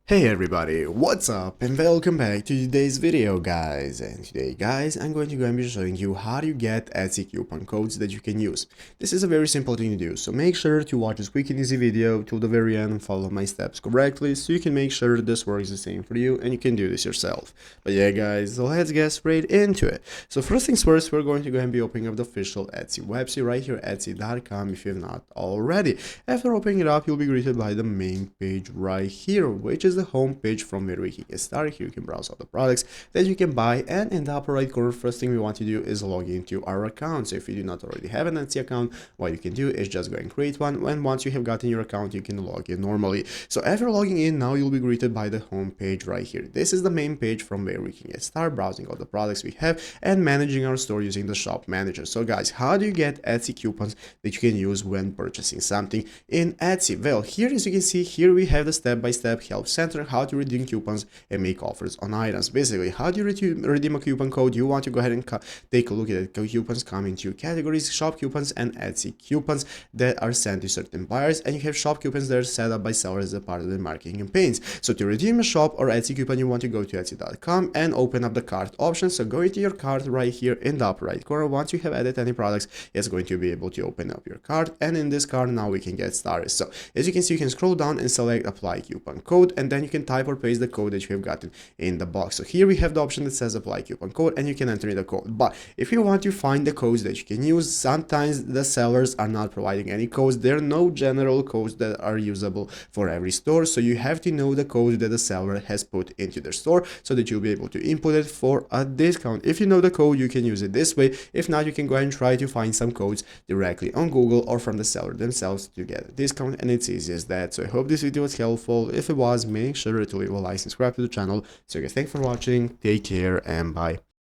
Hey everybody, what's up and welcome back to today's video guys. And today guys, I'm going to be showing you how to get Etsy coupon codes that you can use. This is a very simple thing to do, so make sure to watch this quick and easy video till the very end and follow my steps correctly so you can make sure this works the same for you and you can do this yourself. But yeah guys, so let's get straight into it. So first things first, we're going to go and be opening up the official Etsy website right here, etsy.com, if you have not already. After opening it up, you'll be greeted by the main page right here, which is the home page from where we can get started. Here you can browse all the products that you can buy, and in the upper right corner, first thing we want to do is log into our account. So if you do not already have an Etsy account, what you can do is just go and create one, and once you have gotten your account, you can log in normally. So after logging in, now you'll be greeted by the home page right here. This is the main page from where we can get started browsing all the products we have and managing our store using the shop manager. So guys, how do you get Etsy coupons that you can use when purchasing something in Etsy? Well, here as you can see, here we have the step-by-step help center, how to redeem coupons and make offers on items. Basically, how do you redeem a coupon code? You want to go ahead and take a look at it. Coupons come in two categories: shop coupons and Etsy coupons that are sent to certain buyers, and you have shop coupons that are set up by sellers as a part of their marketing campaigns. So to redeem a shop or Etsy coupon, you want to go to etsy.com and open up the cart option. So go into your cart right here in the upper right corner. Once you have added any products, it's going to be able to open up your cart, and in this cart now we can get started. So as you can see, you can scroll down and select apply coupon code, and then you can type or paste the code that you have gotten in the box. So here we have the option that says apply coupon code, and you can enter in the code. But if you want to find the codes that you can use, sometimes the sellers are not providing any codes. There are no general codes that are usable for every store, so you have to know the code that the seller has put into their store so that you'll be able to input it for a discount. If you know the code, you can use it this way. If not, you can go ahead and try to find some codes directly on Google or from the seller themselves to get a discount, and it's easy as that. So I hope this video was helpful. If it was, make sure to leave a like and subscribe to the channel. So guys, thanks for watching, take care, and bye.